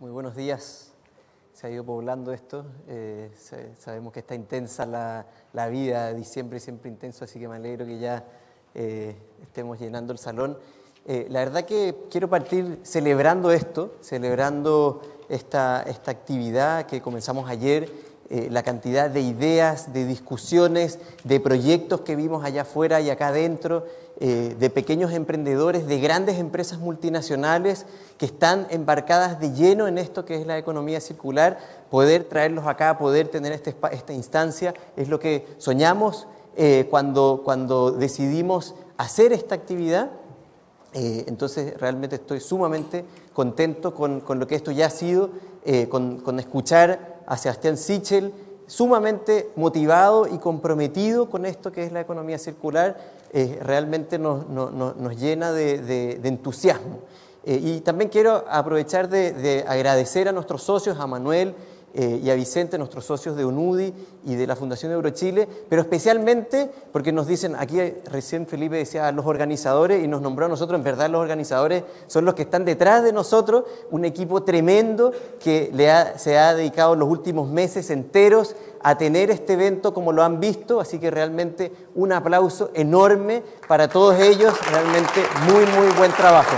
Muy buenos días. Se ha ido poblando esto. Sabemos que está intensa la vida, diciembre siempre intenso, así que me alegro que ya estemos llenando el salón. La verdad que quiero partir celebrando esto, celebrando esta actividad que comenzamos ayer, la cantidad de ideas, de discusiones, de proyectos que vimos allá afuera y acá adentro, de pequeños emprendedores, de grandes empresas multinacionales que están embarcadas de lleno en esto que es la economía circular. Poder traerlos acá, poder tener esta instancia, es lo que soñamos cuando decidimos hacer esta actividad. Entonces realmente estoy sumamente contento con lo que esto ya ha sido, con escuchar a Sebastián Sichel, sumamente motivado y comprometido con esto que es la economía circular. Realmente nos llena de entusiasmo. Y también quiero aprovechar de agradecer a nuestros socios, a Manuel y a Vicente, nuestros socios de UNUDI y de la Fundación Eurochile, pero especialmente porque nos dicen, aquí recién Felipe decía a los organizadores y nos nombró a nosotros, en verdad los organizadores son los que están detrás de nosotros, un equipo tremendo que se ha dedicado los últimos meses enteros a tener este evento como lo han visto, así que realmente un aplauso enorme para todos ellos, realmente muy buen trabajo.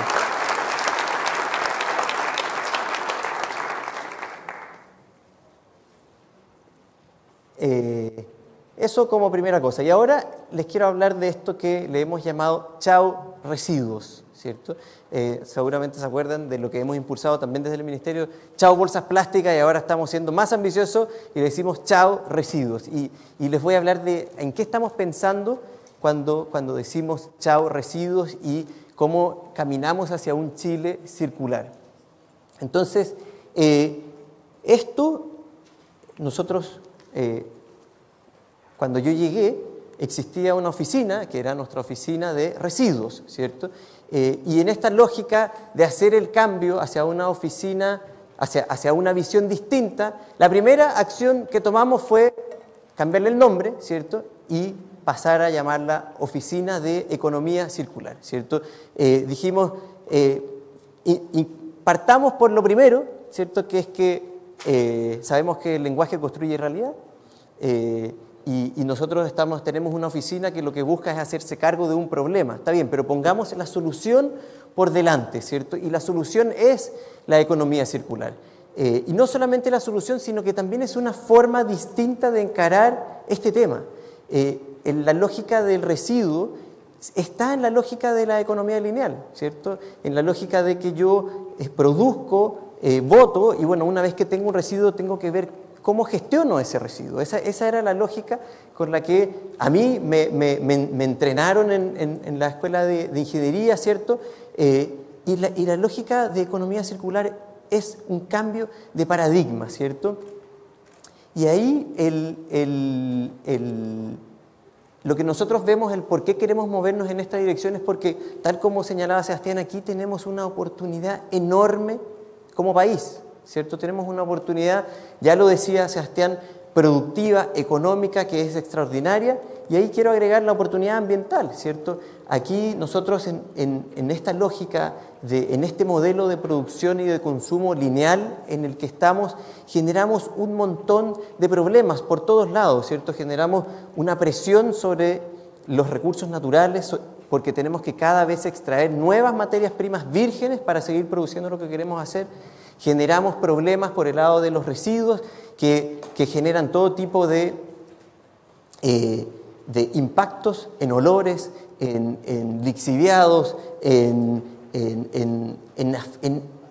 Eso como primera cosa. Y ahora les quiero hablar de esto que le hemos llamado Chao Residuos, ¿cierto? Seguramente se acuerdan de lo que hemos impulsado también desde el Ministerio, Chao Bolsas Plásticas, y ahora estamos siendo más ambiciosos y le decimos Chao Residuos. Y les voy a hablar de en qué estamos pensando cuando decimos Chao Residuos y cómo caminamos hacia un Chile circular. Entonces, nosotros... Cuando yo llegué, existía una oficina, que era nuestra oficina de residuos, ¿cierto? Y en esta lógica de hacer el cambio hacia una oficina, hacia una visión distinta, la primera acción que tomamos fue cambiarle el nombre, ¿cierto? Y pasar a llamarla Oficina de Economía Circular, ¿cierto? Dijimos, y partamos por lo primero, ¿cierto? Que es que sabemos que el lenguaje construye realidad. Y nosotros tenemos una oficina que lo que busca es hacerse cargo de un problema. Está bien, pero pongamos la solución por delante, ¿cierto? Y la solución es la economía circular. Y no solamente la solución, sino que también es una forma distinta de encarar este tema. En la lógica del residuo está en la lógica de la economía lineal, ¿cierto? En la lógica de que yo produzco, boto, y bueno, una vez que tengo un residuo tengo que ver cómo gestiono ese residuo. Esa era la lógica con la que a mí me entrenaron en la escuela de ingeniería, ¿cierto? Y la lógica de economía circular es un cambio de paradigma, ¿cierto? Y ahí lo que nosotros vemos, el por qué queremos movernos en esta dirección es porque, tal como señalaba Sebastián, aquí tenemos una oportunidad enorme como país, ¿cierto? Tenemos una oportunidad, ya lo decía Sebastián, productiva, económica, que es extraordinaria, y ahí quiero agregar la oportunidad ambiental, ¿cierto? Aquí nosotros en esta lógica, en este modelo de producción y de consumo lineal en el que estamos, generamos un montón de problemas por todos lados, ¿cierto? Generamos una presión sobre los recursos naturales, porque tenemos que cada vez extraer nuevas materias primas vírgenes para seguir produciendo lo que queremos hacer. Generamos problemas por el lado de los residuos que generan todo tipo de impactos en olores, en lixiviados,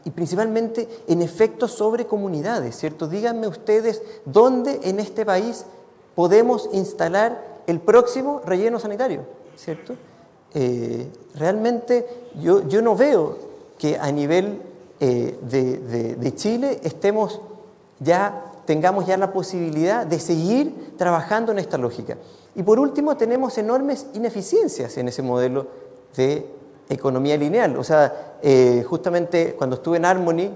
y principalmente en efectos sobre comunidades, ¿cierto? Díganme ustedes dónde en este país podemos instalar el próximo relleno sanitario, ¿cierto? Realmente yo no veo que a nivel de Chile tengamos ya la posibilidad de seguir trabajando en esta lógica. Y por último, tenemos enormes ineficiencias en ese modelo de economía lineal. O sea, justamente cuando estuve en Harmony,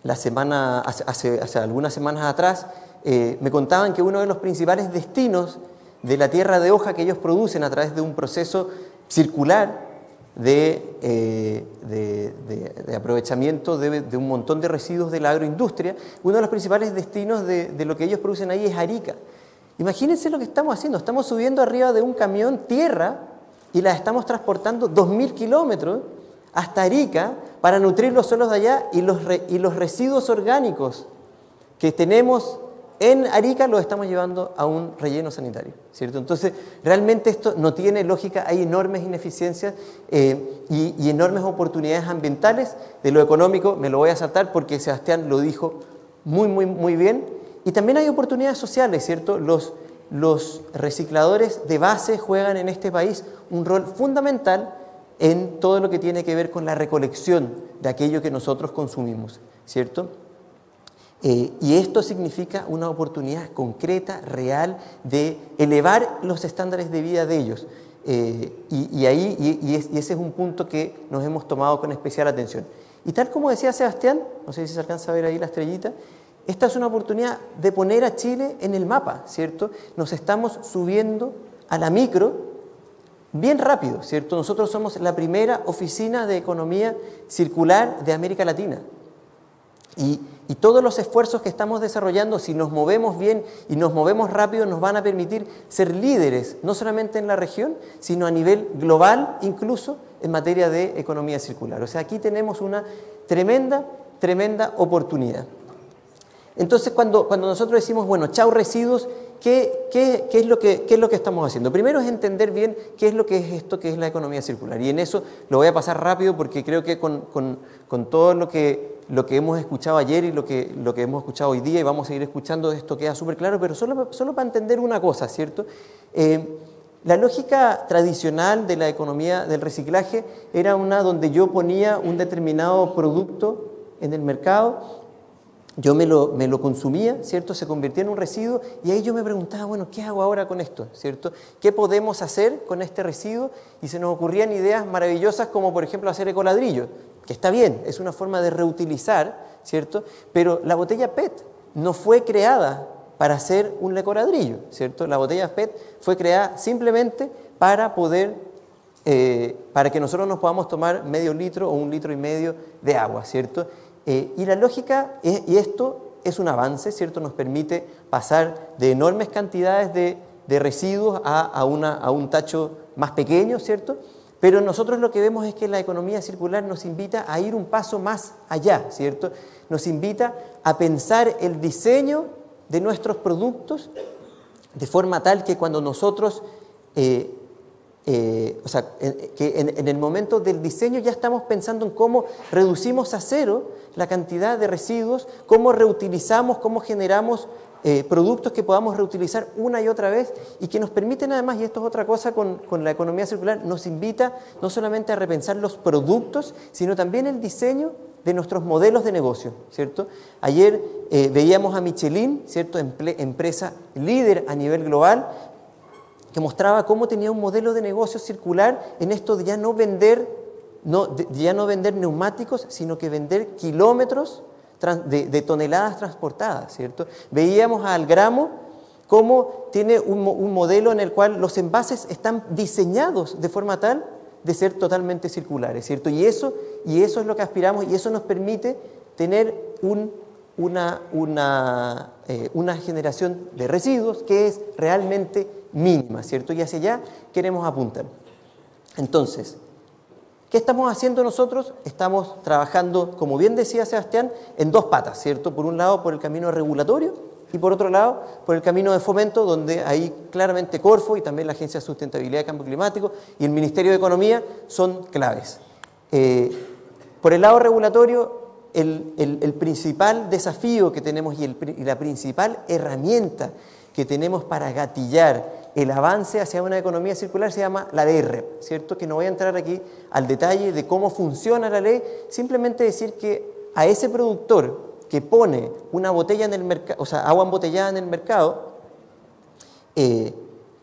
hace algunas semanas atrás, me contaban que uno de los principales destinos de la tierra de hoja que ellos producen a través de un proceso circular de aprovechamiento de un montón de residuos de la agroindustria. Uno de los principales destinos de lo que ellos producen ahí es Arica. Imagínense lo que estamos haciendo, estamos subiendo arriba de un camión tierra y la estamos transportando 2.000 kilómetros hasta Arica para nutrir los suelos de allá y los residuos orgánicos que tenemos en Arica los estamos llevando a un relleno sanitario, ¿cierto? Entonces, realmente esto no tiene lógica, hay enormes ineficiencias y enormes oportunidades ambientales. De lo económico me lo voy a saltar porque Sebastián lo dijo muy bien. Y también hay oportunidades sociales, ¿cierto? Los recicladores de base juegan en este país un rol fundamental en todo lo que tiene que ver con la recolección de aquello que nosotros consumimos, ¿cierto? Y esto significa una oportunidad concreta, real, de elevar los estándares de vida de ellos. Y ese es un punto que nos hemos tomado con especial atención. Y tal como decía Sebastián, no sé si se alcanza a ver ahí la estrellita, esta es una oportunidad de poner a Chile en el mapa, ¿cierto? Nos estamos subiendo a la micro bien rápido, ¿cierto? Nosotros somos la primera oficina de economía circular de América Latina. Y todos los esfuerzos que estamos desarrollando, si nos movemos bien y nos movemos rápido, nos van a permitir ser líderes, no solamente en la región, sino a nivel global, incluso en materia de economía circular. O sea, aquí tenemos una tremenda oportunidad. Entonces, cuando nosotros decimos, bueno, chau residuos, ¿qué es lo que estamos haciendo? Primero es entender bien qué es lo que es esto que es la economía circular. Y en eso lo voy a pasar rápido porque creo que con todo lo que hemos escuchado ayer y lo que hemos escuchado hoy día y vamos a seguir escuchando, esto queda súper claro, pero solo para entender una cosa, ¿cierto? La lógica tradicional de la economía del reciclaje era una donde yo ponía un determinado producto en el mercado, yo me lo consumía, ¿cierto? Se convertía en un residuo y ahí yo me preguntaba, bueno, ¿qué hago ahora con esto? ¿Cierto? ¿Qué podemos hacer con este residuo? Y se nos ocurrían ideas maravillosas como, por ejemplo, hacer ecoladrillo, que está bien, es una forma de reutilizar, ¿cierto? Pero la botella PET no fue creada para hacer un ecoladrillo, ¿cierto? La botella PET fue creada simplemente para que nosotros nos podamos tomar medio litro o 1,5 litros de agua, ¿cierto? Y la lógica, y esto es un avance, ¿cierto? Nos permite pasar de enormes cantidades de residuos a un tacho más pequeño, ¿cierto? Pero nosotros lo que vemos es que la economía circular nos invita a ir un paso más allá, ¿cierto? Nos invita a pensar el diseño de nuestros productos de forma tal que cuando nosotros, que en el momento del diseño ya estamos pensando en cómo reducimos a cero la cantidad de residuos, cómo reutilizamos, cómo generamos productos que podamos reutilizar una y otra vez y que nos permiten además, y esto es otra cosa con la economía circular, nos invita no solamente a repensar los productos, sino también el diseño de nuestros modelos de negocio, ¿cierto? Ayer veíamos a Michelin, ¿cierto? Empresa líder a nivel global, que mostraba cómo tenía un modelo de negocio circular en esto de ya no vender neumáticos, sino que vender kilómetros de toneladas transportadas, ¿cierto? Veíamos a Algramo cómo tiene un modelo en el cual los envases están diseñados de forma tal de ser totalmente circulares, ¿cierto? Y eso es lo que aspiramos y eso nos permite tener una generación de residuos que es realmente mínima, ¿cierto? Y hacia allá queremos apuntar. Entonces, ¿qué estamos haciendo nosotros? Estamos trabajando, como bien decía Sebastián, en dos patas, ¿cierto? Por un lado, por el camino regulatorio y por otro lado, por el camino de fomento, donde ahí claramente Corfo y también la Agencia de Sustentabilidad y Cambio Climático y el Ministerio de Economía son claves. Por el lado regulatorio, el principal desafío que tenemos y la principal herramienta que tenemos para gatillar el avance hacia una economía circular se llama la ley REP, ¿cierto? Que no voy a entrar aquí al detalle de cómo funciona la ley, simplemente decir que a ese productor que pone una botella en el mercado, o sea, agua embotellada en el mercado, que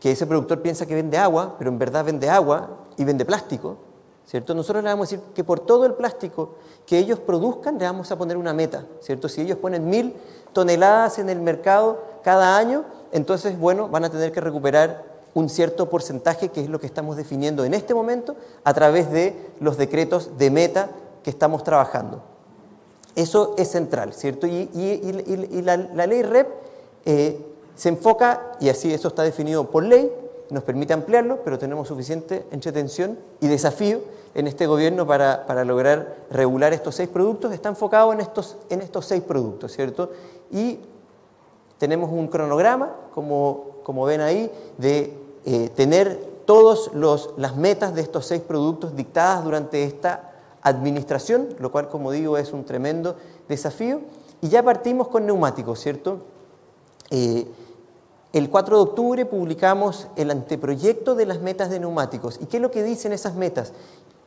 ese productor piensa que vende agua, pero en verdad vende agua y vende plástico, ¿cierto? Nosotros le vamos a decir que por todo el plástico que ellos produzcan le vamos a poner una meta, ¿cierto? Si ellos ponen 1.000 toneladas en el mercado cada año, entonces, bueno, van a tener que recuperar un cierto porcentaje, que es lo que estamos definiendo en este momento a través de los decretos de meta que estamos trabajando. Eso es central, ¿cierto? Y la ley REP se enfoca, y así eso está definido por ley, nos permite ampliarlo, pero tenemos suficiente entretención y desafío en este gobierno para lograr regular estos 6 productos. Está enfocado en estos 6 productos, ¿cierto? Y tenemos un cronograma, como ven ahí, de tener todas las metas de estos 6 productos dictadas durante esta administración, lo cual, como digo, es un tremendo desafío. Y ya partimos con neumáticos, ¿cierto? El 4 de octubre publicamos el anteproyecto de las metas de neumáticos. ¿Y qué es lo que dicen esas metas?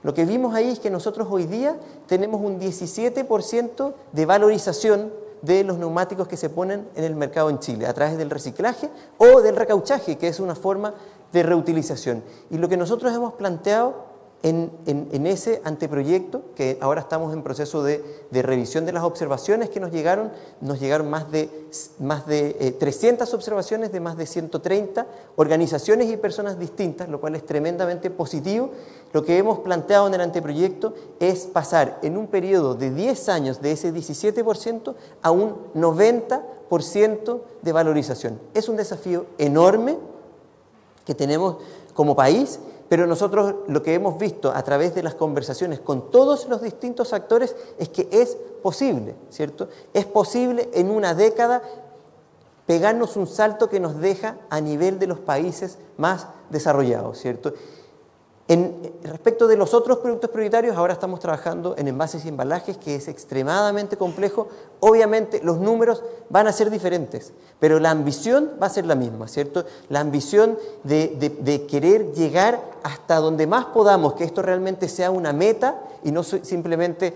Lo que vimos ahí es que nosotros hoy día tenemos un 17% de valorización de los neumáticos que se ponen en el mercado en Chile, a través del reciclaje o del recauchaje, que es una forma de reutilización. Y lo que nosotros hemos planteado en ese anteproyecto, que ahora estamos en proceso de revisión de las observaciones que nos llegaron más de 300 observaciones de más de 130 organizaciones y personas distintas, lo cual es tremendamente positivo. Lo que hemos planteado en el anteproyecto es pasar en un periodo de 10 años de ese 17% a un 90% de valorización. Es un desafío enorme que tenemos como país, pero nosotros lo que hemos visto a través de las conversaciones con todos los distintos actores es que es posible, ¿cierto? Es posible en una década pegarnos un salto que nos deja a nivel de los países más desarrollados, ¿cierto? Respecto de los otros productos prioritarios, ahora estamos trabajando en envases y embalajes, que es extremadamente complejo. Obviamente los números van a ser diferentes, pero la ambición va a ser la misma, ¿cierto? La ambición de querer llegar hasta donde más podamos, que esto realmente sea una meta y no simplemente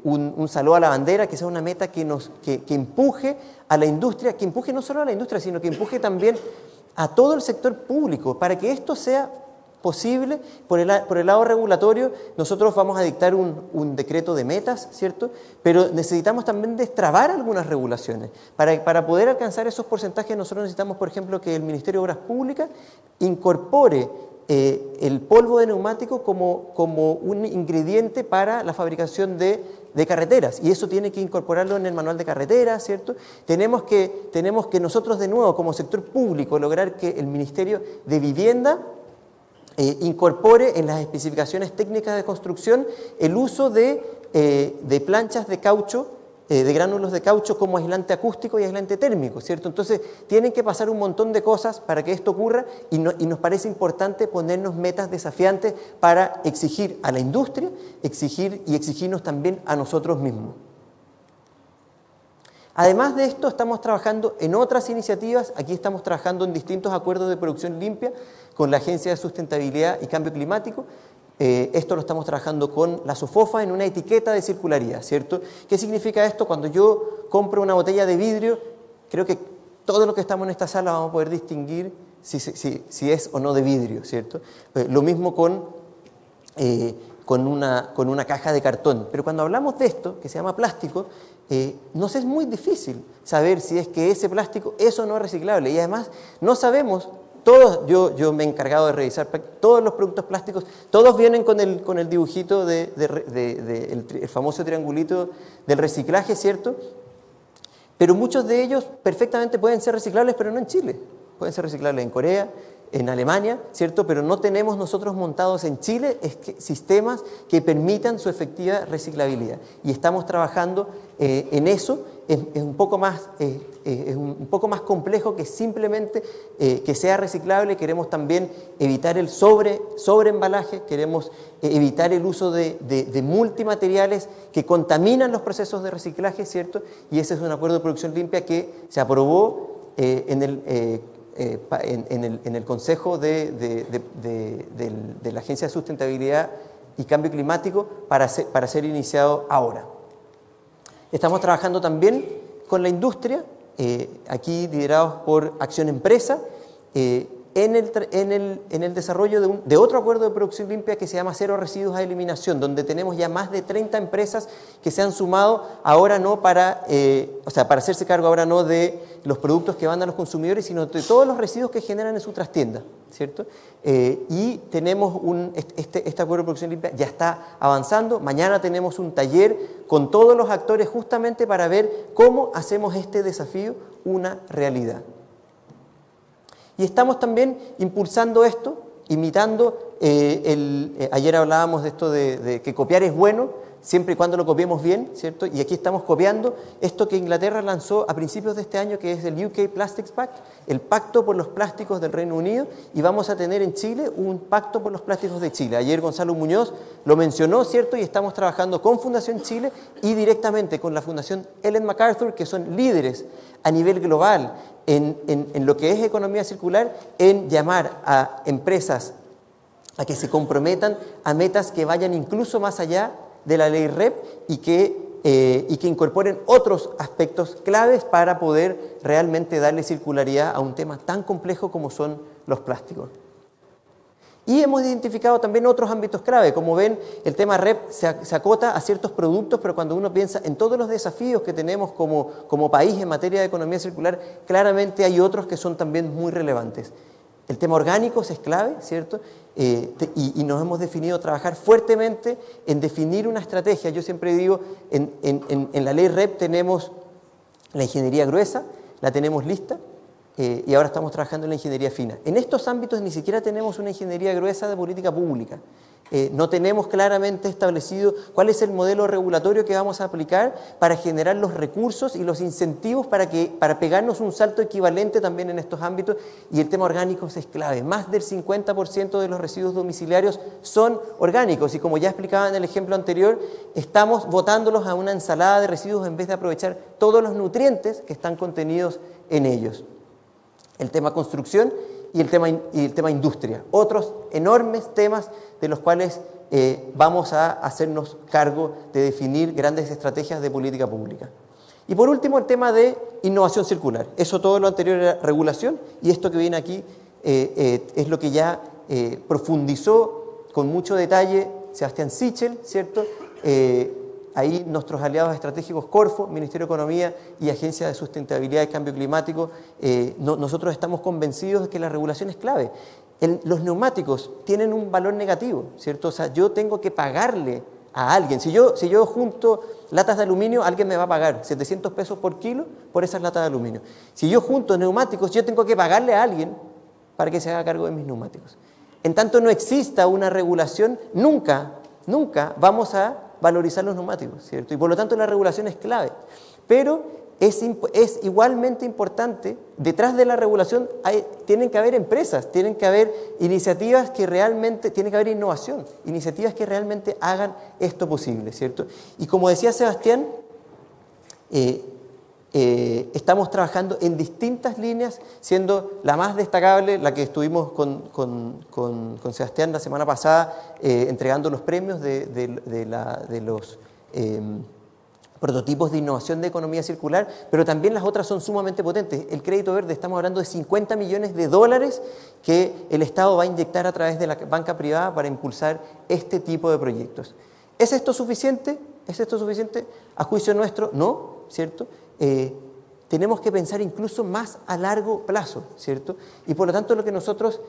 un saludo a la bandera, que sea una meta que empuje a la industria, que empuje no solo a la industria, sino que empuje también a todo el sector público, para que esto sea posible. Por el lado regulatorio, nosotros vamos a dictar un decreto de metas, ¿cierto? Pero necesitamos también destrabar algunas regulaciones. Para poder alcanzar esos porcentajes, nosotros necesitamos, por ejemplo, que el Ministerio de Obras Públicas incorpore el polvo de neumático como un ingrediente para la fabricación de carreteras, y eso tiene que incorporarlo en el manual de carreteras, ¿cierto? Tenemos que nosotros, de nuevo, como sector público, lograr que el Ministerio de Vivienda incorpore en las especificaciones técnicas de construcción el uso de planchas de caucho, de gránulos de caucho como aislante acústico y aislante térmico, ¿cierto? Entonces tienen que pasar un montón de cosas para que esto ocurra, y nos parece importante ponernos metas desafiantes para exigir a la industria, exigirnos también a nosotros mismos. Además de esto, estamos trabajando en otras iniciativas. Aquí estamos trabajando en distintos acuerdos de producción limpia con la Agencia de Sustentabilidad y Cambio Climático. Esto lo estamos trabajando con la SOFOFA en una etiqueta de circularidad, ¿cierto? ¿Qué significa esto? Cuando yo compro una botella de vidrio, creo que todos los que estamos en esta sala vamos a poder distinguir si es o no de vidrio, ¿cierto? Lo mismo con una caja de cartón. Pero cuando hablamos de esto, que se llama plástico, nos es muy difícil saber si es que ese plástico es o no reciclable. Y además no sabemos, yo me he encargado de revisar todos los productos plásticos, todos vienen con el dibujito el famoso triangulito del reciclaje, ¿cierto? Pero muchos de ellos perfectamente pueden ser reciclables, pero no en Chile. Pueden ser reciclables en Corea, en Alemania, ¿cierto? Pero no tenemos nosotros montados en Chile sistemas que permitan su efectiva reciclabilidad. Y estamos trabajando en eso. Es un poco más complejo que simplemente que sea reciclable. Queremos también evitar el sobreembalaje, queremos evitar el uso de multimateriales que contaminan los procesos de reciclaje, ¿cierto? Y ese es un acuerdo de producción limpia que se aprobó en el Consejo de la Agencia de Sustentabilidad y Cambio Climático para ser iniciado ahora. Estamos trabajando también con la industria, aquí liderados por Acción Empresa, en el desarrollo de otro acuerdo de producción limpia que se llama Cero Residuos a Eliminación, donde tenemos ya más de 30 empresas que se han sumado, ahora no para hacerse cargo ahora no de los productos que van a los consumidores, sino de todos los residuos que generan en su trastienda. ¿cierto? Y tenemos este acuerdo de producción limpia ya está avanzando. Mañana tenemos un taller con todos los actores justamente para ver cómo hacemos este desafío una realidad. Y estamos también impulsando esto, imitando, ayer hablábamos de esto de que copiar es bueno, siempre y cuando lo copiemos bien, ¿cierto? Y aquí estamos copiando esto que Inglaterra lanzó a principios de este año, que es el UK Plastics Pact, el Pacto por los Plásticos del Reino Unido, y vamos a tener en Chile un Pacto por los Plásticos de Chile. Ayer Gonzalo Muñoz lo mencionó, ¿cierto? Y estamos trabajando con Fundación Chile y directamente con la Fundación Ellen MacArthur, que son líderes a nivel global en lo que es economía circular, en llamar a empresas a que se comprometan a metas que vayan incluso más allá de la ley REP y que incorporen otros aspectos claves para poder realmente darle circularidad a un tema tan complejo como son los plásticos. Y hemos identificado también otros ámbitos clave. Como ven, el tema REP se acota a ciertos productos, pero cuando uno piensa en todos los desafíos que tenemos como país en materia de economía circular, claramente hay otros que son también muy relevantes. El tema orgánicos es clave, ¿cierto? Y nos hemos definido trabajar fuertemente en definir una estrategia. Yo siempre digo, en la ley REP tenemos la ingeniería gruesa, la tenemos lista, y ahora estamos trabajando en la ingeniería fina. En estos ámbitos ni siquiera tenemos una ingeniería gruesa de política pública. No tenemos claramente establecido cuál es el modelo regulatorio que vamos a aplicar para generar los recursos y los incentivos para pegarnos un salto equivalente también en estos ámbitos, y el tema orgánicos es clave. Más del 50% de los residuos domiciliarios son orgánicos y, como ya explicaba en el ejemplo anterior, estamos botándolos a una ensalada de residuos en vez de aprovechar todos los nutrientes que están contenidos en ellos. El tema construcción y el tema industria, otros enormes temas de los cuales vamos a hacernos cargo de definir grandes estrategias de política pública. Y por último, el tema de innovación circular. Eso, todo lo anterior era regulación, y esto que viene aquí es lo que ya profundizó con mucho detalle Sebastián Sichel, ¿cierto? Ahí nuestros aliados estratégicos Corfo, Ministerio de Economía y Agencia de Sustentabilidad y Cambio Climático, nosotros estamos convencidos de que la regulación es clave. Los neumáticos tienen un valor negativo, ¿cierto? O sea, yo tengo que pagarle a alguien. Si yo junto latas de aluminio, alguien me va a pagar 700 pesos por kilo por esas latas de aluminio. Si yo junto neumáticos, yo tengo que pagarle a alguien para que se haga cargo de mis neumáticos. En tanto no exista una regulación, nunca vamos a valorizar los neumáticos, ¿cierto? Y por lo tanto la regulación es clave. Pero es igualmente importante, detrás de la regulación tienen que haber empresas, tienen que haber iniciativas que realmente, tiene que haber innovación, iniciativas que realmente hagan esto posible, ¿cierto? Y como decía Sebastián, estamos trabajando en distintas líneas, siendo la más destacable la que estuvimos con Sebastián la semana pasada, entregando los premios de los prototipos de innovación de economía circular, pero también las otras son sumamente potentes. El crédito verde, estamos hablando de 50 millones de dólares que el Estado va a inyectar a través de la banca privada para impulsar este tipo de proyectos. ¿Es esto suficiente? ¿Es esto suficiente? A juicio nuestro, no, ¿cierto? Tenemos que pensar incluso más a largo plazo, ¿cierto? Y por lo tanto lo que nosotros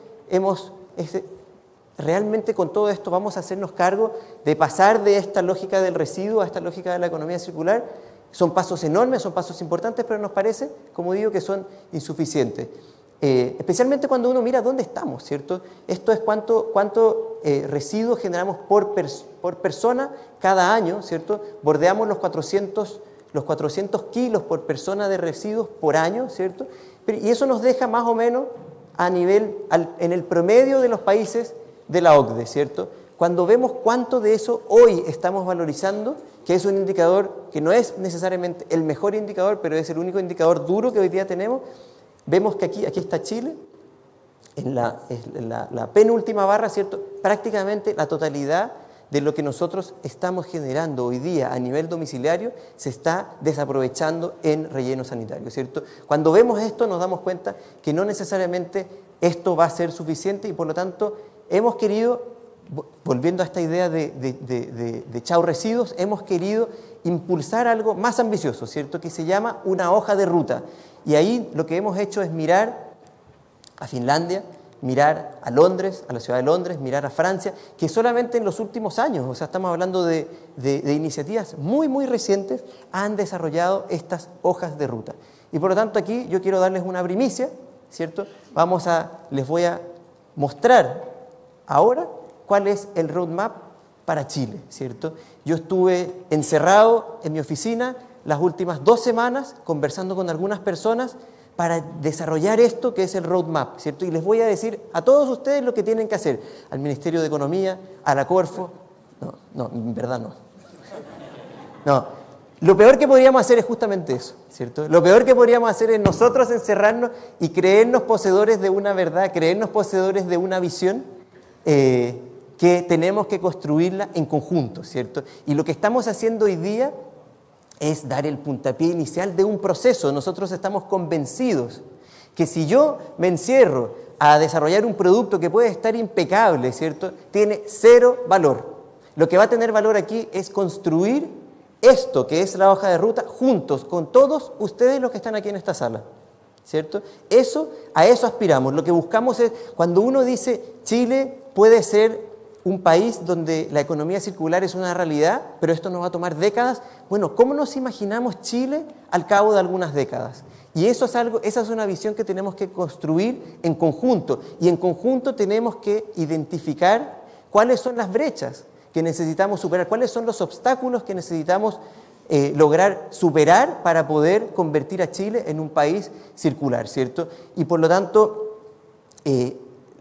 realmente con todo esto vamos a hacernos cargo de pasar de esta lógica del residuo a esta lógica de la economía circular. Son pasos enormes, son pasos importantes, pero nos parece, como digo, que son insuficientes. Especialmente cuando uno mira dónde estamos, ¿cierto? Esto es cuánto residuos generamos por persona cada año, ¿cierto? Bordeamos los 400 kilos por persona de residuos por año, ¿cierto? Y eso nos deja más o menos en el promedio de los países de la OCDE, ¿cierto? Cuando vemos cuánto de eso hoy estamos valorizando, que es un indicador que no es necesariamente el mejor indicador, pero es el único indicador duro que hoy día tenemos, vemos que aquí está Chile, en la penúltima barra, ¿cierto? Prácticamente la totalidad de lo que nosotros estamos generando hoy día a nivel domiciliario se está desaprovechando en relleno sanitario, ¿cierto? Cuando vemos esto nos damos cuenta que no necesariamente esto va a ser suficiente y por lo tanto hemos querido, volviendo a esta idea de chao residuos, hemos querido impulsar algo más ambicioso, ¿cierto? Que se llama una hoja de ruta. Y ahí lo que hemos hecho es mirar a Finlandia, mirar a Londres, a la ciudad de Londres, mirar a Francia, que solamente en los últimos años, o sea, estamos hablando de iniciativas muy, muy recientes, han desarrollado estas hojas de ruta. Y por lo tanto aquí yo quiero darles una primicia, ¿cierto? Les voy a mostrar ahora cuál es el roadmap para Chile, ¿cierto? Yo estuve encerrado en mi oficina las últimas 2 semanas conversando con algunas personas para desarrollar esto que es el roadmap, ¿cierto? Y les voy a decir a todos ustedes lo que tienen que hacer, al Ministerio de Economía, a la Corfo. No, en verdad no. No, lo peor que podríamos hacer es justamente eso, ¿cierto? Lo peor que podríamos hacer es nosotros encerrarnos y creernos poseedores de una verdad, creernos poseedores de una visión que tenemos que construirla en conjunto, ¿cierto? Y lo que estamos haciendo hoy día es dar el puntapié inicial de un proceso. Nosotros estamos convencidos que si yo me encierro a desarrollar un producto que puede estar impecable, ¿cierto?, tiene 0 valor. Lo que va a tener valor aquí es construir esto que es la hoja de ruta juntos con todos ustedes los que están aquí en esta sala, ¿cierto? A eso aspiramos. Lo que buscamos es, cuando uno dice Chile puede ser un país donde la economía circular es una realidad, pero esto nos va a tomar décadas. Bueno, ¿cómo nos imaginamos Chile al cabo de algunas décadas? Y esa es una visión que tenemos que construir en conjunto. Y en conjunto tenemos que identificar cuáles son las brechas que necesitamos superar, cuáles son los obstáculos que necesitamos lograr superar para poder convertir a Chile en un país circular, ¿cierto? Y por lo tanto,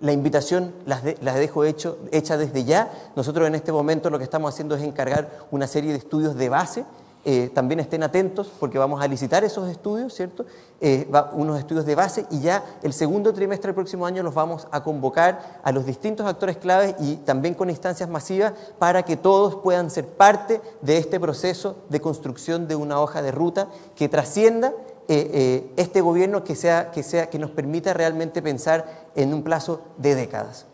la invitación la dejo hecha desde ya. Nosotros en este momento lo que estamos haciendo es encargar una serie de estudios de base. También estén atentos porque vamos a licitar esos estudios, ¿cierto? Unos estudios de base, y ya el segundo trimestre del próximo año los vamos a convocar a los distintos actores claves y también con instancias masivas para que todos puedan ser parte de este proceso de construcción de una hoja de ruta que trascienda este gobierno, que nos permita realmente pensar en un plazo de décadas.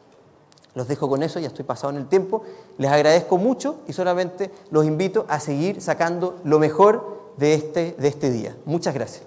Los dejo con eso, ya estoy pasado en el tiempo. Les agradezco mucho y solamente los invito a seguir sacando lo mejor de este día. Muchas gracias.